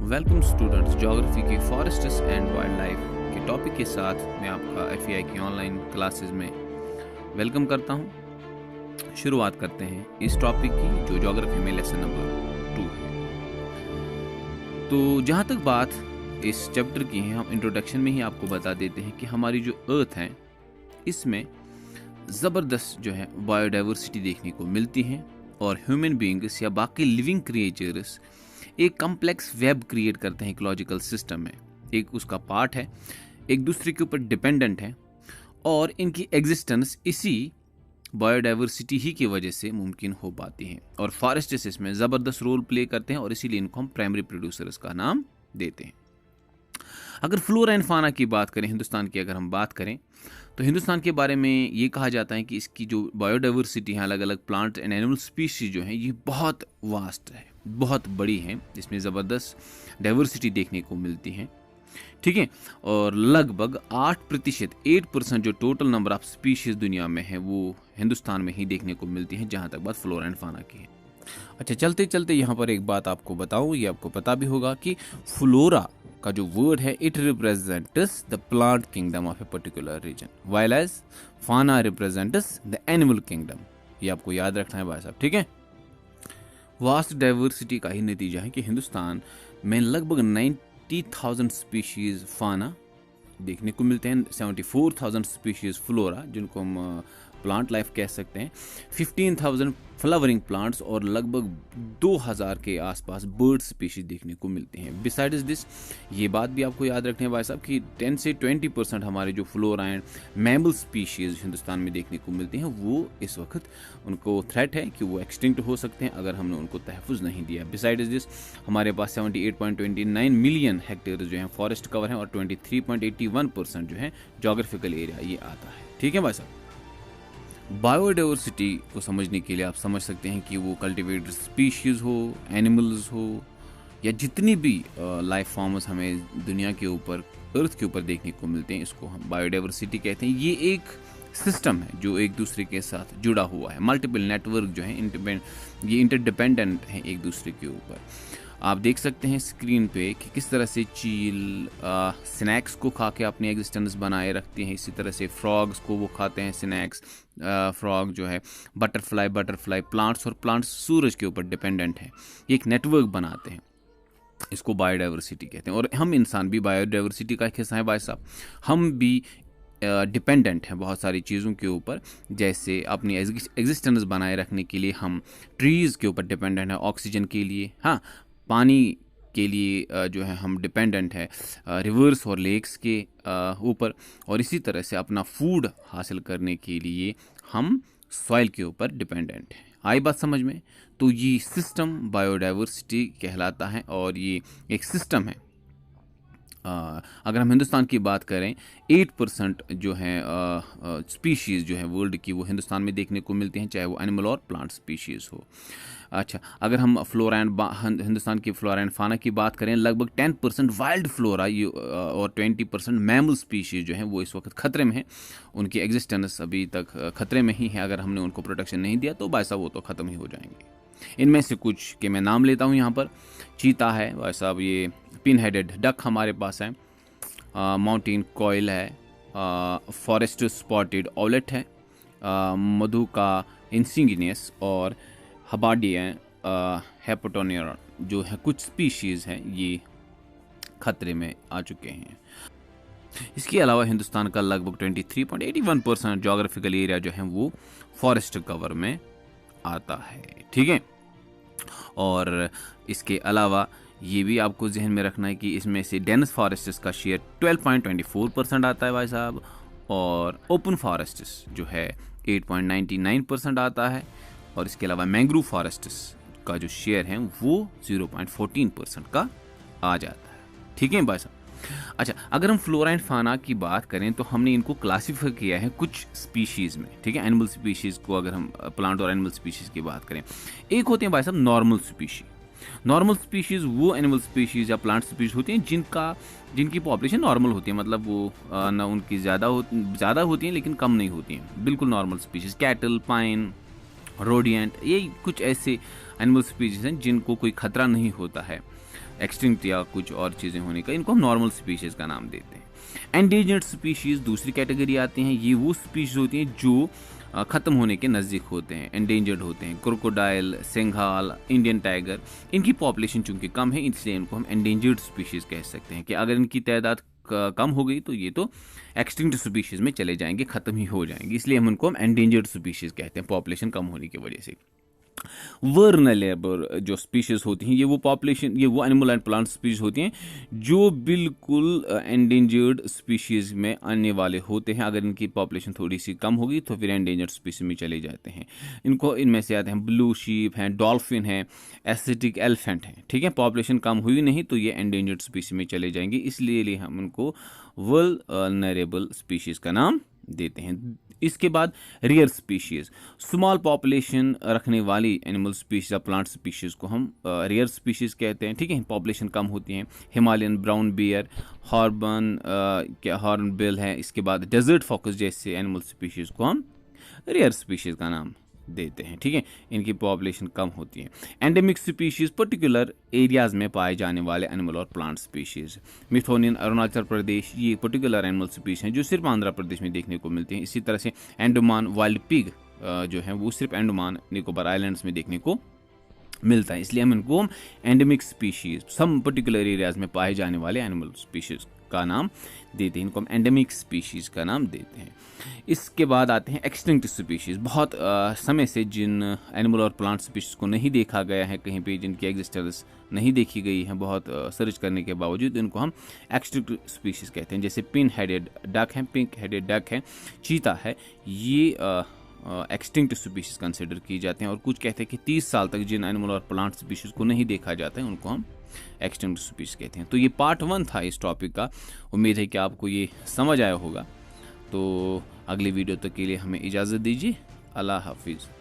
Welcome students, geography की forests and wild life के topic के साथ मैं आपका एफईआई की ऑनलाइन क्लासेस में वेलकम करता हूं। शुरुआत करते हैं इस टॉपिक की जो ज्योग्राफी में लेसन नंबर 2 है। तो जहां तक बात इस चैप्टर की है, हम इंट्रोडक्शन में ही आपको बता देते हैं कि हमारी जो अर्थ है इसमें ज़बरदस्त जो है बायोडाइवर्सिटी देखने को मिलती है और ह्यूमन बीइंग्स या बाकी लिविंग क्रिएचर्स एक कॉम्प्लेक्स वेब क्रिएट करते हैं इकोलॉजिकल सिस्टम में। एक उसका पार्ट है, एक दूसरे के ऊपर डिपेंडेंट है और इनकी एग्जिस्टेंस इसी बायोडाइवर्सिटी ही की वजह से मुमकिन हो पाती है और फॉरेस्ट्स इसमें ज़बरदस्त रोल प्ले करते हैं और इसीलिए इनको हम प्राइमरी प्रोड्यूसर्स का नाम देते हैं। अगर फ्लोरा एंड फाना की बात करें, हिंदुस्तान की अगर हम बात करें तो हिंदुस्तान के बारे में ये कहा जाता है कि इसकी जो बायोडाइवर्सिटी है, अलग अलग प्लांट एंड एनिमल स्पीशीज जो है, ये बहुत वास्ट है, बहुत बड़ी है। इसमें ज़बरदस्त डाइवर्सिटी देखने को मिलती है, ठीक है। और लगभग 8% जो टोटल नंबर ऑफ स्पीशीज दुनिया में है वो हिंदुस्तान में ही देखने को मिलती है, जहाँ तक बात फ्लोरा एंड फाना की है। अच्छा, चलते चलते यहाँ पर एक बात आपको बताऊँ, ये आपको पता भी होगा कि फ्लोरा का जो वर्ड है it represents the plant kingdom of a particular region, while as fauna represents the animal kingdom. ये आपको याद रखना है भाई साहब, ठीक है। वास्ट डाइवर्सिटी का ही नतीजा है कि हिंदुस्तान में लगभग 90,000 स्पीशीज फाना देखने को मिलते हैं, 74,000 स्पीशीज फ्लोरा जिनको हम प्लांट लाइफ कह सकते हैं, 15,000 फ्लावरिंग प्लांट्स और लगभग 2,000 के आसपास बर्ड स्पीशीज देखने को मिलते हैं। बिसाइड्स दिस, ये बात भी आपको याद रखनी है भाई साहब कि 10 से 20% हमारे जो flora and mammal species Hindustan में देखने को मिलते हैं वो इस वक्त उनको थ्रेट है कि वो एक्सटिंक्ट हो सकते हैं अगर हमने उनको तहफ़्फ़ुज़ नहीं दिया। बिसाइड्स दिस, हमारे पास 78.29 मिलियन हेक्टेयर जो है फॉरेस्ट कवर है और 23.81% जो है जोग्राफिकल एरिया ये आता है, ठीक है भाई साहब। बायोडाइवर्सिटी को समझने के लिए आप समझ सकते हैं कि वो कल्टिवेटेड स्पीशीज़ हो, एनिमल्स हो या जितनी भी लाइफ फॉर्म्स हमें दुनिया के ऊपर, अर्थ के ऊपर देखने को मिलते हैं, इसको हम बायोडाइवर्सिटी कहते हैं। ये एक सिस्टम है जो एक दूसरे के साथ जुड़ा हुआ है, मल्टीपल नेटवर्क जो है ये इंटरडिपेंडेंट हैं एक दूसरे के ऊपर। आप देख सकते हैं स्क्रीन पे कि किस तरह से चील स्नैक्स को खा के अपनी एग्जिस्टेंस बनाए रखती हैं, इसी तरह से फ्रॉग्स को वो खाते हैं स्नैक्स। फ्रॉग जो है बटरफ्लाई प्लांट्स और प्लांट्स सूरज के ऊपर डिपेंडेंट हैं, एक नेटवर्क बनाते हैं, इसको बायोडाइवर्सिटी कहते हैं। और हम इंसान भी बायोडाइवर्सिटी का एक हिस्सा है भाई साहब। हम भी डिपेंडेंट हैं बहुत सारी चीज़ों के ऊपर, जैसे अपनी एग्जिस्टेंस बनाए रखने के लिए हम ट्रीज़ के ऊपर डिपेंडेंट हैं, ऑक्सीजन के लिए, हाँ, पानी के लिए जो है हम डिपेंडेंट है रिवर्स और लेक्स के ऊपर, और इसी तरह से अपना फूड हासिल करने के लिए हम सॉइल के ऊपर डिपेंडेंट हैं। आई बात समझ में? तो ये सिस्टम बायोडाइवर्सिटी कहलाता है और ये एक सिस्टम है। अगर हम हिंदुस्तान की बात करें, 8% जो है स्पीशीज़ जो है वर्ल्ड की वो हिंदुस्तान में देखने को मिलती हैं, चाहे वो एनिमल और प्लांट स्पीशीज़ हो। अच्छा, अगर हम हिंदुस्तान की फ्लोरा एंड फाना की बात करें, लगभग 10% वाइल्ड फ्लोरा और 20% मैमल स्पीशीज़ जो हैं वो इस वक्त ख़तरे में हैं। उनकी एग्जिस्टेंस अभी तक ख़तरे में ही है। अगर हमने उनको प्रोटेक्शन नहीं दिया तो भाई साहब वो तो ख़त्म ही हो जाएंगे। इनमें से कुछ के मैं नाम लेता हूँ यहाँ पर। चीता है भाई साहब, ये पिन हेडेड डक हमारे पास है, माउंटेन कॉयल है, फॉरेस्ट स्पॉटेड ऑवलेट है, मधुका इंसिग्नियस और हबार्डियन हेपेटोनियर जो है कुछ स्पीशीज़ हैं ये खतरे में आ चुके हैं। इसके अलावा हिंदुस्तान का लगभग 23.81% जोग्राफिकल एरिया जो है वो फॉरेस्ट कवर में आता है, ठीक है। और इसके अलावा ये भी आपको जहन में रखना है कि इसमें से डेंस फॉरेस्ट्स का शेयर 12.24% आता है भाई साहब, और ओपन फॉरेस्ट्स जो है 8.99% आता है, और इसके अलावा मैंग्रोव फॉरेस्ट्स का जो शेयर है वो 0.14% का आ जाता है, ठीक है भाई साहब। अच्छा, अगर हम फ्लोरा एंड फाना की बात करें तो हमने इनको क्लासीफाई किया है कुछ स्पीशीज़ में, ठीक है। एनिमल स्पीशीज़ को अगर हम प्लांट और एनिमल स्पीशीज़ की बात करें, एक होते हैं भाई साहब नॉर्मल स्पीशीज़। नॉर्मल स्पीशीज़ वो एनिमल स्पीशीज़ या प्लांट स्पीशीज़ होती हैं जिनकी पॉपुलेशन नॉर्मल होती है, मतलब वो ना उनकी ज़्यादा होती हैं लेकिन कम नहीं होती हैं, बिल्कुल नॉर्मल स्पीशीज़। कैटल, पाइन, रोडिएंट, ये कुछ ऐसे एनिमल स्पीशीज़ हैं जिनको कोई खतरा नहीं होता है एक्सटिंक्ट या कुछ और चीज़ें होने का, इनको हम नॉर्मल स्पीशीज़ का नाम देते हैं। एंडेंजर्ड स्पीशीज़ दूसरी कैटेगरी आती हैं। ये वो स्पीशीज़ होती हैं जो ख़त्म होने के नज़दीक होते हैं, एंडेंजर्ड होते हैं। क्रोकोडाइल, सिंघाल, इंडियन टाइगर, इनकी पॉपुलेशन चूंकि कम है इसलिए इनको हम एंडेंजर्ड स्पीशीज़ कह सकते हैं कि अगर इनकी तादाद कम हो गई तो ये तो एक्सटिंक्ट स्पीशीज़ में चले जाएंगे, ख़त्म ही हो जाएंगे, इसलिए हम उनको एंडेंजर्ड स्पीशीज़ कहते हैं पॉपुलेशन कम होने की वजह से। वर्नरेबल जो स्पीशीज़ होती हैं, ये वो पॉपुलेशन, ये वो एनिमल एंड प्लांट स्पीशीज़ होती हैं जो बिल्कुल एंडेंजर्ड स्पीशीज़ में आने वाले होते हैं। अगर इनकी पॉपुलेशन थोड़ी सी कम होगी तो फिर एंडेंजर्ड स्पीशीज़ में चले जाते हैं। इनमें से आते हैं ब्लू शीप हैं, डॉल्फिन हैं, एसिटिक एलिफेंट हैं। ठीक है, पॉपुलेशन कम हुई नहीं तो ये एंडेंजर्ड स्पीशीज़ में चले जाएंगे, इसलिए हम उनको वल्नरेबल स्पीशीज़ का नाम देते हैं। इसके बाद रेयर स्पीशीज़, स्मॉल पॉपुलेशन रखने वाली एनिमल स्पीशीज़ या प्लांट स्पीशीज़ को हम रेयर स्पीशीज़ कहते हैं। ठीक है, पॉपुलेशन कम होती हैं। हिमालयन ब्राउन बियर, हॉर्नबिल है। इसके बाद डेजर्ट फॉक्स जैसे एनिमल स्पीशीज़ को हम रेयर स्पीशीज़ का नाम देते हैं। ठीक है, इनकी पॉपुलेशन कम होती है। एंडेमिक स्पीशीज़ पर्टिकुलर एरियाज़ में पाए जाने वाले एनिमल और प्लांट स्पीशीज़। मिथोनियन अरुणाचल प्रदेश, ये पर्टिकुलर एनिमल स्पीशीज़ हैं जो सिर्फ आंध्र प्रदेश में देखने को मिलती हैं। इसी तरह से अंडमान वाइल्ड पिग जो है वो सिर्फ अंडमान निकोबार आइलैंड्स में देखने को मिलता है, इसलिए हम इनको endemic species, some particular areas में पाए जाने वाले एनिमल स्पीशीज़ का नाम देते हैं। इनको हम एंडेमिक स्पीशीज़ का नाम देते हैं। इसके बाद आते हैं एक्सटिंक्ट स्पीशीज़। बहुत समय से जिन एनिमल और प्लांट स्पीशीज़ को नहीं देखा गया है कहीं पे, जिनकी एग्जिस्टेंस नहीं देखी गई है बहुत सर्च करने के बावजूद, इनको हम एक्सटिंक्ट स्पीशीज़ कहते हैं। जैसे पिन हेडेड डक है, पिंक हेडेड डक है, चीता है, ये एक्सटिंक्ट स्पीशीज़ कंसिडर की जाते हैं। और कुछ कहते हैं कि 30 साल तक जिन एनिमल और प्लांट स्पीशीज़ को नहीं देखा जाता है उनको हम एक्सटिंक्ट स्पीशीज़ कहते हैं। तो ये पार्ट 1 था इस टॉपिक का। उम्मीद है कि आपको ये समझ आया होगा। तो अगली वीडियो तक के लिए हमें इजाज़त दीजिए। अल्लाह हाफिज़।